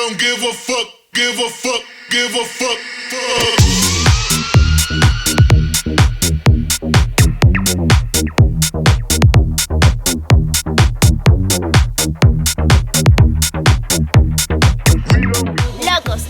don't give a fuck, give a fuck, give a fuck, fuck.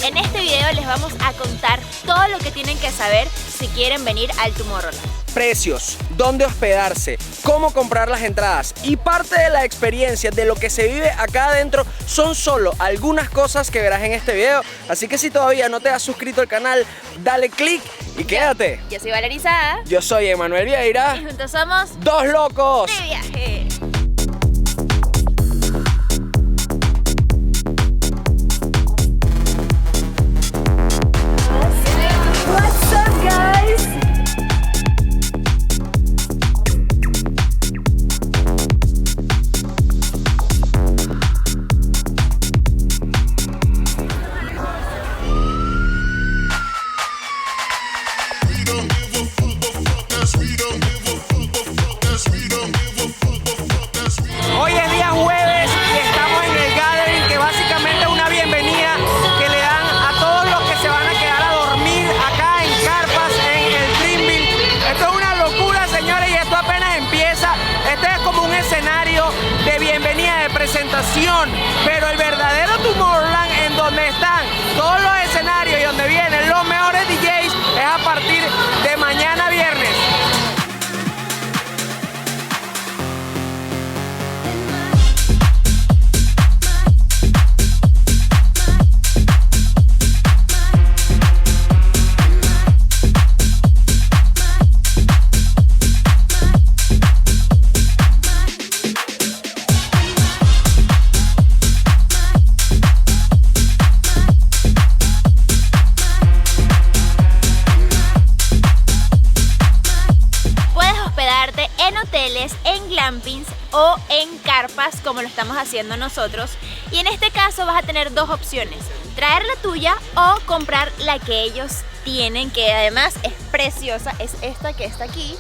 En este video les vamos a contar todo lo que tienen que saber si quieren venir al Tomorrowland. Precios, dónde hospedarse, cómo comprar las entradas y parte de la experiencia de lo que se vive acá adentro son solo algunas cosas que verás en este video. Así que si todavía no te has suscrito al canal, dale click y quédate. Yo soy Valerizada. Yo soy Emanuel Vieira. Y juntos somos Dos Locos de Viaje. What's up, guys? Hoy es día jueves y estamos en el gathering, que básicamente es una bienvenida que le dan a todos los que se van a quedar a dormir acá en carpas en el Dreamville. Esto es una locura, señores, y esto apenas empieza. Este es como un escenario de bienvenida, de presentación, pero el verdadero Tomorrowland, en donde están todos los escenarios y donde vienen los mejores DJs, es a partir de mañana viernes. En hoteles, en glampings o en carpas, como lo estamos haciendo nosotros. Y en este caso vas a tener dos opciones: traer la tuya o comprar la que ellos tienen, que además es preciosa. Es esta que está aquí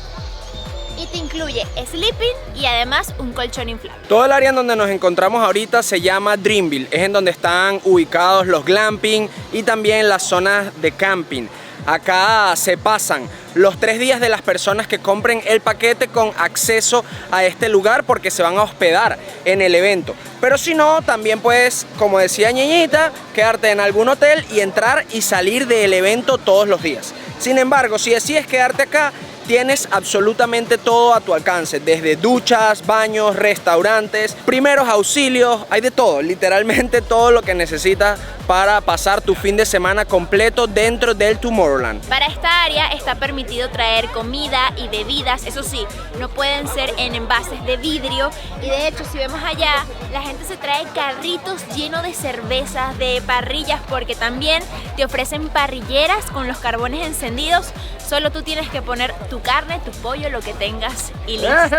y te incluye sleeping y además un colchón inflable. Todo el área en donde nos encontramos ahorita se llama Dreamville. Es en donde están ubicados los glamping y también las zonas de camping. Acá se pasan los 3 días de las personas que compren el paquete con acceso a este lugar, porque se van a hospedar en el evento. Pero si no, también puedes, como decía Ñeñita, quedarte en algún hotel y entrar y salir del evento todos los días. Sin embargo, si decides quedarte acá, tienes absolutamente todo a tu alcance, desde duchas, baños, restaurantes, primeros auxilios, hay de todo, literalmente todo lo que necesitas para pasar tu fin de semana completo dentro del Tomorrowland. Para esta área está permitido traer comida y bebidas, eso sí, no pueden ser en envases de vidrio, y de hecho si vemos allá, la gente se trae carritos llenos de cervezas, de parrillas, porque también te ofrecen parrilleras con los carbones encendidos. Solo tú tienes que poner tu carne, tu pollo, lo que tengas y listo.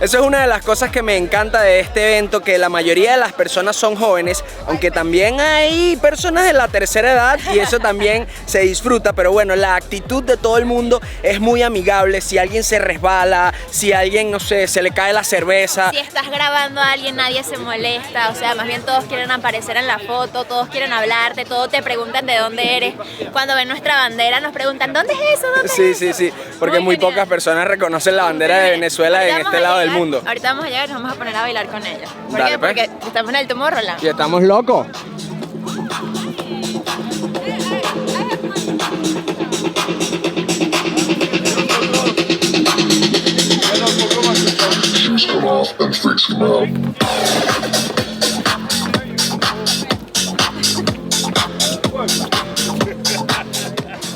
Eso es una de las cosas que me encanta de este evento, que la mayoría de las personas son jóvenes, aunque también hay personas de la tercera edad y eso también se disfruta, pero bueno, la actitud de todo el mundo es muy amigable. Si alguien se resbala, si alguien, no sé, se le cae la cerveza. Si estás grabando a alguien, nadie se molesta, o sea, más bien todos quieren aparecer en la foto, todos quieren hablarte, todos te preguntan de dónde eres. Cuando ven nuestra bandera nos preguntan, ¿dónde es eso? ¿Dónde es eso? Sí, porque muy pocas personas reconocen la bandera de Venezuela en este lado del mundo. Ahorita vamos a llegar y nos vamos a poner a bailar con ella. ¿Por Dale, qué? pues. Porque estamos en el Tomorrowland. Y estamos locos.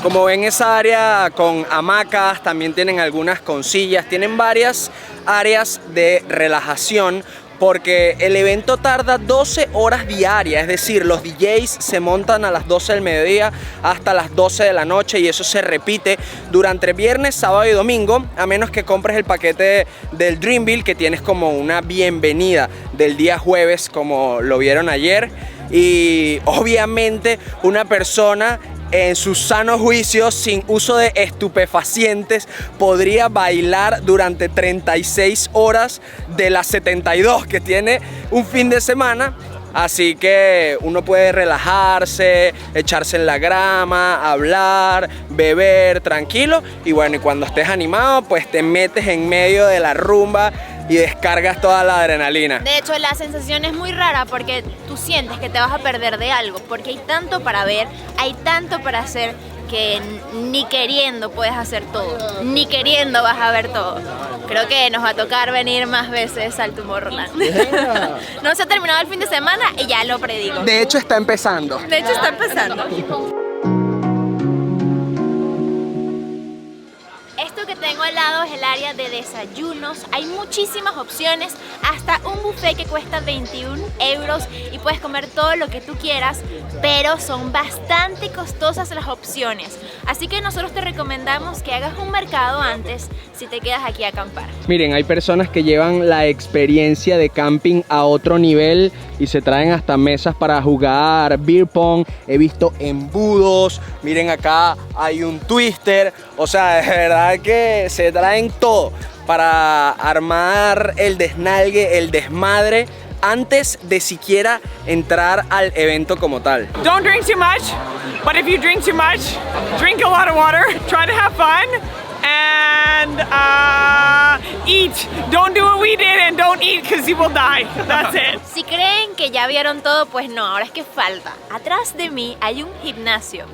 Como ven, esa área con hamacas, también tienen algunas con sillas, tienen varias áreas de relajación, porque el evento tarda 12 horas diarias, es decir, los DJs se montan a las 12 del mediodía hasta las 12 de la noche, y eso se repite durante viernes, sábado y domingo, a menos que compres el paquete del Dreamville, que tienes como una bienvenida del día jueves, como lo vieron ayer. Y obviamente una persona en su sano juicio, sin uso de estupefacientes, podría bailar durante 36 horas de las 72 que tiene un fin de semana. Así que uno puede relajarse, echarse en la grama, hablar, beber tranquilo. Y bueno, y cuando estés animado, pues te metes en medio de la rumba y descargas toda la adrenalina. De hecho, la sensación es muy rara porque tú sientes que te vas a perder de algo, porque hay tanto para ver, hay tanto para hacer, que ni queriendo puedes hacer todo, ni queriendo vas a ver todo. Creo que nos va a tocar venir más veces al Tomorrowland. No se ha terminado el fin de semana y ya lo predigo. De hecho, está empezando. De hecho, está empezando. Esto que tengo al lado es el área de desayunos. Hay muchísimas opciones, hasta un buffet que cuesta 21 euros y puedes comer todo lo que tú quieras, pero son bastante costosas las opciones. Así que nosotros te recomendamos que hagas un mercado antes si te quedas aquí a acampar. Miren, hay personas que llevan la experiencia de camping a otro nivel y se traen hasta mesas para jugar beer pong. He visto embudos, miren acá hay un twister, o sea, de verdad que se traen todo para armar el desnalgue, el desmadre, antes de siquiera entrar al evento como tal. Don't drink too much, but if you drink too much, drink a lot of water, try to have fun, and eat. Don't do what we did and don't eat because you will die. That's it. Si creen que ya vieron todo, pues no, ahora es que falta. Atrás de mí hay un gimnasio.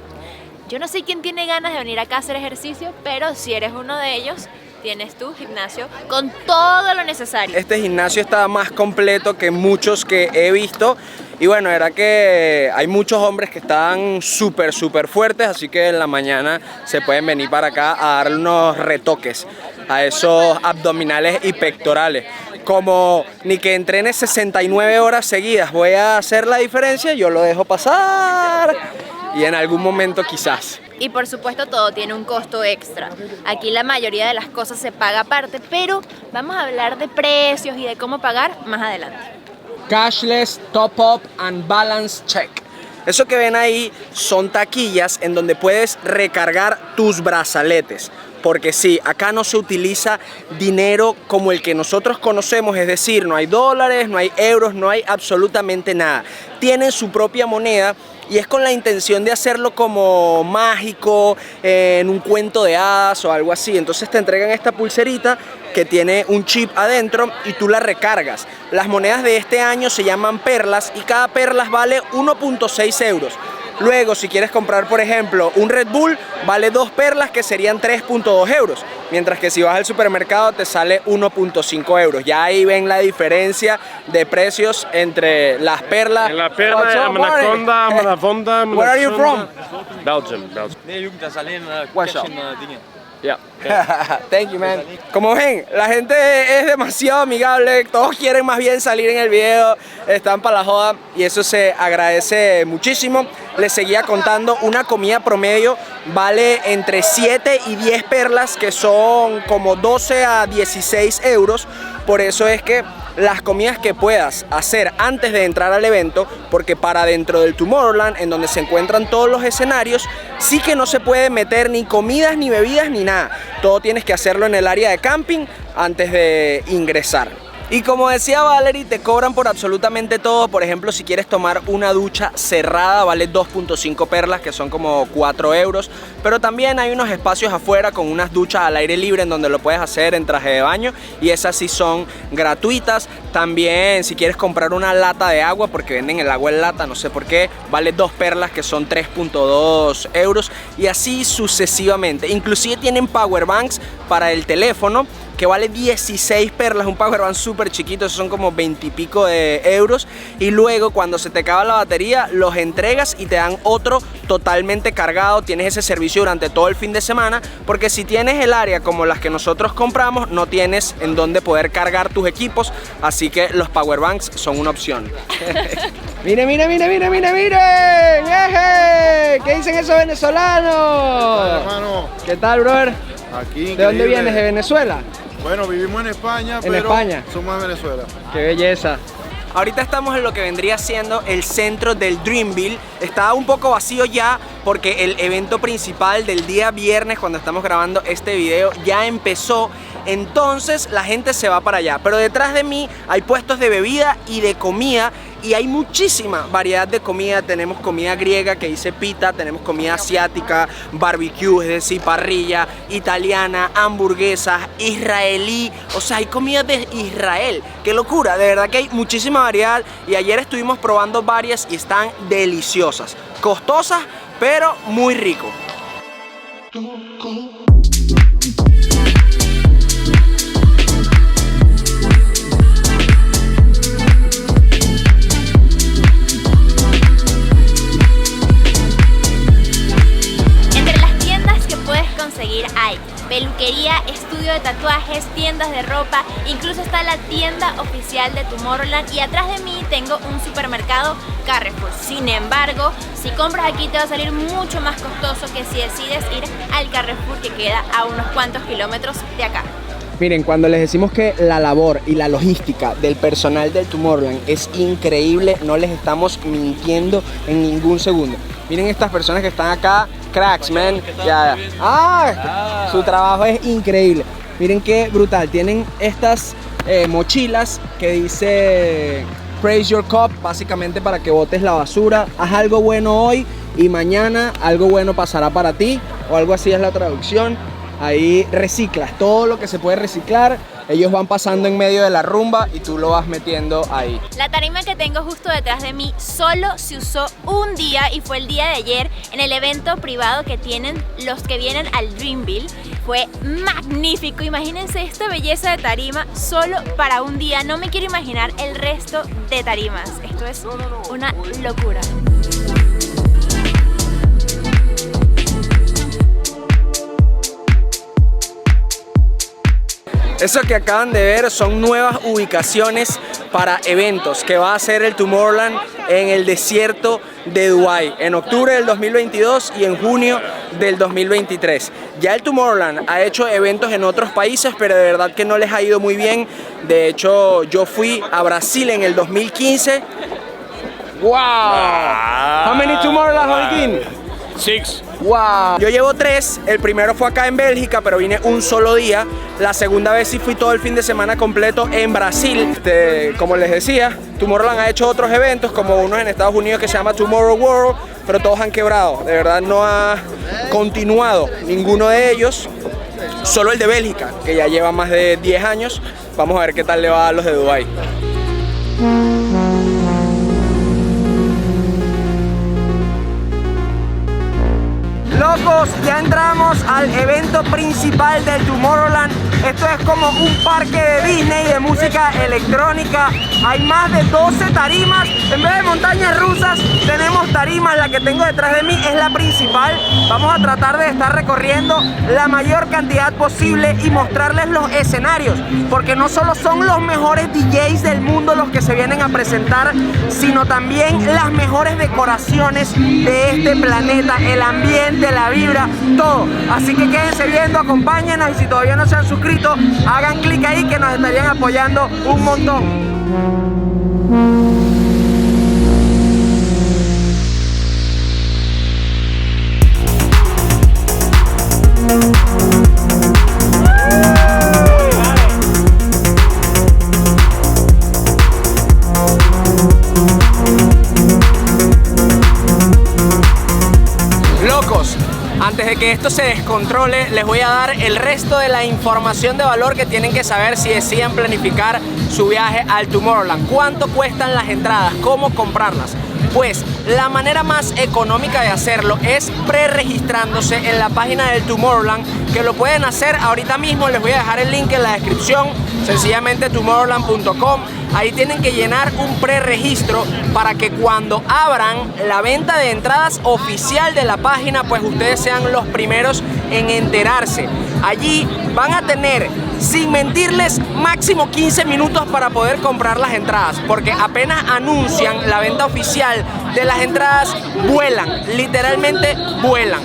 Yo no sé quién tiene ganas de venir acá a hacer ejercicio, pero si eres uno de ellos, tienes tu gimnasio con todo lo necesario. Este gimnasio está más completo que muchos que he visto. Y bueno, era que hay muchos hombres que están súper fuertes, así que en la mañana se pueden venir para acá a darle unos retoques a esos abdominales y pectorales. Como ni que entrene 69 horas seguidas voy a hacer la diferencia, yo lo dejo pasar y en algún momento quizás. Y por supuesto todo tiene un costo extra. Aquí la mayoría de las cosas se paga aparte, pero vamos a hablar de precios y de cómo pagar más adelante. Cashless, top up and balance check. Eso que ven ahí son taquillas en donde puedes recargar tus brazaletes. Porque sí, acá no se utiliza dinero como el que nosotros conocemos, es decir, no hay dólares, no hay euros, no hay absolutamente nada. Tienen su propia moneda y es con la intención de hacerlo como mágico, en un cuento de hadas o algo así. Entonces te entregan esta pulserita que tiene un chip adentro y tú la recargas. Las monedas de este año se llaman perlas y cada perla vale 1.6 euros. Luego, si quieres comprar, por ejemplo, un Red Bull, vale 2 perlas que serían 3.2 euros. Mientras que si vas al supermercado te sale 1.5 euros. Ya ahí ven la diferencia de precios entre las perlas. La perla, Anaconda. Where are you from? Belgium. Nee, je moet dat alleen Watch out. dingen. Yeah. Thank you, man. Como ven, la gente es demasiado amigable, todos quieren más bien salir en el video, están para la joda y eso se agradece muchísimo. Les seguía contando, una comida promedio vale entre 7 y 10 perlas, que son como 12 a 16 euros. Por eso es que las comidas que puedas hacer antes de entrar al evento, porque para dentro del Tomorrowland, en donde se encuentran todos los escenarios, sí que no se puede meter ni comidas, ni bebidas, ni nada. Todo tienes que hacerlo en el área de camping antes de ingresar. Y como decía Valerie, te cobran por absolutamente todo. Por ejemplo, si quieres tomar una ducha cerrada, vale 2.5 perlas, que son como 4 euros. Pero también hay unos espacios afuera con unas duchas al aire libre en donde lo puedes hacer en traje de baño y esas sí son gratuitas. También si quieres comprar una lata de agua, porque venden el agua en lata, no sé por qué, vale 2 perlas, que son 3.2 euros, y así sucesivamente. Inclusive tienen power banks para el teléfono, que vale 16 perlas, un powerbank súper chiquito, esos son como 20 y pico de euros. Y luego cuando se te acaba la batería, los entregas y te dan otro totalmente cargado. Tienes ese servicio durante todo el fin de semana, porque si tienes el área como las que nosotros compramos, no tienes en dónde poder cargar tus equipos, así que los powerbanks son una opción. Miren, miren, miren, miren, miren, miren. ¡Eje! ¿Qué dicen esos venezolanos? Hola, hermano. ¿Qué tal, brother? Aquí, ¿De dónde increíble. vienes? ¿De Venezuela? Bueno, vivimos en España, pero España. somos de Venezuela. ¡Qué belleza! Ahorita estamos en lo que vendría siendo el centro del Dreamville. Está un poco vacío ya porque el evento principal del día viernes, cuando estamos grabando este video, ya empezó. Entonces la gente se va para allá. Pero detrás de mí hay puestos de bebida y de comida y hay muchísima variedad de comida. Tenemos comida griega que dice pita, tenemos comida asiática, barbecue, es decir, parrilla, italiana, hamburguesas, israelí, o sea, hay comida de Israel. ¡Qué locura! De verdad que hay muchísima variedad y ayer estuvimos probando varias y están deliciosas, costosas, pero muy rico. Hay peluquería, estudio de tatuajes, tiendas de ropa, incluso está la tienda oficial de Tomorrowland y atrás de mí tengo un supermercado Carrefour. Sin embargo, si compras aquí te va a salir mucho más costoso que si decides ir al Carrefour, que queda a unos cuantos kilómetros de acá. Miren, cuando les decimos que la labor y la logística del personal del Tomorrowland es increíble, no les estamos mintiendo en ningún segundo. Miren estas personas que están acá, cracks, man. Su trabajo es increíble. Miren qué brutal. Tienen estas mochilas que dice Praise Your Cup, básicamente para que botes la basura. Haz algo bueno hoy y mañana algo bueno pasará para ti, o algo así es la traducción. Ahí reciclas todo lo que se puede reciclar. Ellos van pasando en medio de la rumba y tú lo vas metiendo ahí. La tarima que tengo justo detrás de mí solo se usó un día y fue el día de ayer en el evento privado que tienen los que vienen al Dreamville. Fue magnífico, imagínense esta belleza de tarima solo para un día. No me quiero imaginar el resto de tarimas. Esto es una locura. Eso que acaban de ver son nuevas ubicaciones para eventos que va a hacer el Tomorrowland en el desierto de Dubái en octubre del 2022 y en junio del 2023. Ya el Tomorrowland ha hecho eventos en otros países, pero de verdad que no les ha ido muy bien. De hecho, yo fui a Brasil en el 2015. ¡Wow! How many Tomorrowland, Joaquín? 6. ¡Wow! Yo llevo 3, el primero fue acá en Bélgica, pero vine un solo día. La segunda vez sí fui todo el fin de semana completo en Brasil. Como les decía, Tomorrowland ha hecho otros eventos, como unos en Estados Unidos que se llama Tomorrow World, pero todos han quebrado. De verdad no ha continuado ninguno de ellos, solo el de Bélgica, que ya lleva más de 10 años. Vamos a ver qué tal le va a los de Dubái. Locos, ya entramos al evento principal del Tomorrowland. Esto es como un parque de Disney de música electrónica. Hay más de 12 tarimas. En vez de montañas rusas, tenemos tarimas. La que tengo detrás de mí es la principal. Vamos a tratar de estar recorriendo la mayor cantidad posible y mostrarles los escenarios, porque no solo son los mejores DJs del mundo los que se vienen a presentar, sino también las mejores decoraciones de este planeta, el ambiente, la vibra, todo. Así que quédense viendo, acompáñenos, y si todavía no se han suscrito, hagan clic ahí que nos estarían apoyando un montón. Locos, antes de que esto se descontrole, les voy a dar el resto de la información de valor que tienen que saber si deciden planificar su viaje al Tomorrowland. ¿Cuánto cuestan las entradas? ¿Cómo comprarlas? Pues la manera más económica de hacerlo es preregistrándose en la página del Tomorrowland, que lo pueden hacer ahorita mismo. Les voy a dejar el link en la descripción, sencillamente tomorrowland.com. Ahí tienen que llenar un preregistro para que cuando abran la venta de entradas oficial de la página, pues ustedes sean los primeros en enterarse. Allí van a tener, sin mentirles, máximo 15 minutos para poder comprar las entradas, porque apenas anuncian la venta oficial de las entradas, vuelan, literalmente vuelan.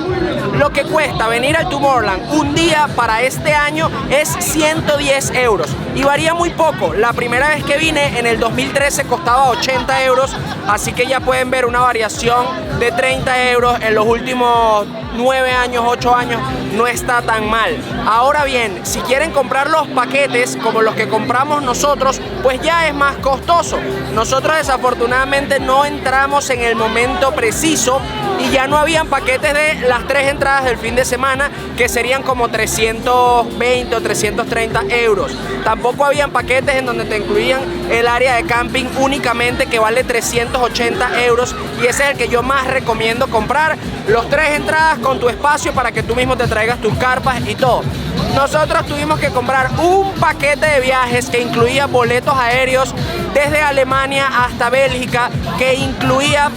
Lo que cuesta venir al Tomorrowland un día para este año es 110 euros y varía muy poco. La primera vez que vine en el 2013 costaba 80 euros, así que ya pueden ver una variación de 30 euros en los últimos 9 años, 8 años. no está tan mal. Ahora bien, si quieren comprar los paquetes como los que compramos nosotros, pues ya es más costoso. Nosotros desafortunadamente no entramos en el momento preciso y ya no habían paquetes de las 3 entradas del fin de semana, que serían como 320 o 330 euros. Tampoco habían paquetes en donde te incluían el área de camping únicamente, que vale 380 euros, y ese es el que yo más recomiendo comprar. Los 3 entradas con tu espacio para que tú mismo te traigas tus carpas y todo. Nosotros tuvimos que comprar un paquete de viajes que incluía boletos aéreos desde Alemania hasta Bélgica, que incluía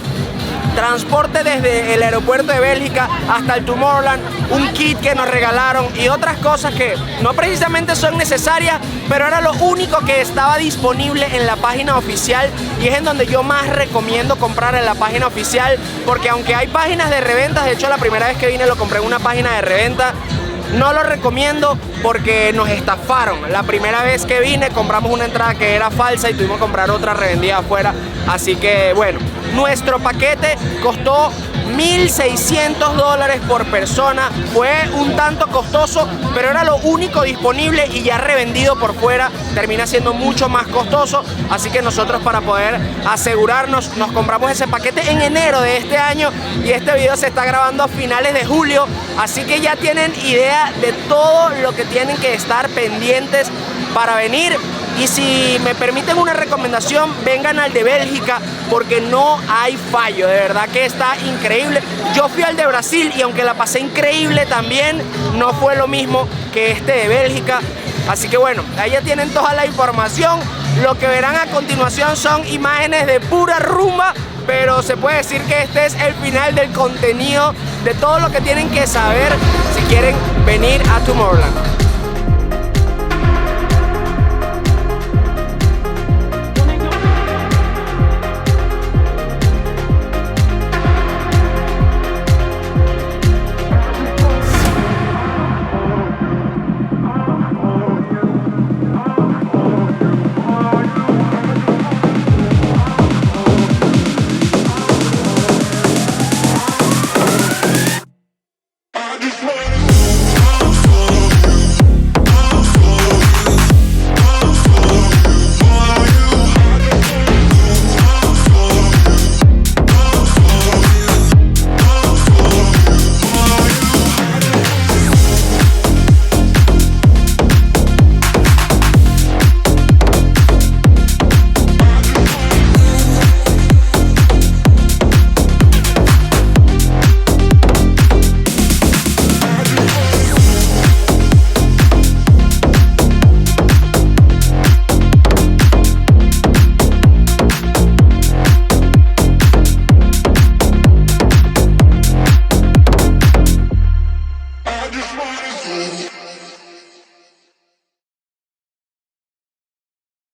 transporte desde el aeropuerto de Bélgica hasta el Tomorrowland, un kit que nos regalaron y otras cosas que no precisamente son necesarias, pero era lo único que estaba disponible en la página oficial, y es en donde yo más recomiendo comprar, en la página oficial, porque aunque hay páginas de reventas, de hecho la primera vez que vine lo compré en una página de reventa, no lo recomiendo porque nos estafaron. La primera vez que vine compramos una entrada que era falsa y tuvimos que comprar otra revendida afuera. Así que bueno, nuestro paquete costó $1,600 por persona. Fue un tanto costoso, pero era lo único disponible y ya revendido por fuera termina siendo mucho más costoso. Así que nosotros, para poder asegurarnos, nos compramos ese paquete en enero de este año, y este video se está grabando a finales de julio. Así que ya tienen idea de todo lo que tienen que estar pendientes para venir. Y si me permiten una recomendación, vengan al de Bélgica, porque no hay fallo, de verdad que está increíble. Yo fui al de Brasil y aunque la pasé increíble también, no fue lo mismo que este de Bélgica. Así que bueno, ahí ya tienen toda la información. Lo que verán a continuación son imágenes de pura rumba, pero se puede decir que este es el final del contenido, de todo lo que tienen que saber si quieren venir a Tomorrowland. I just wanna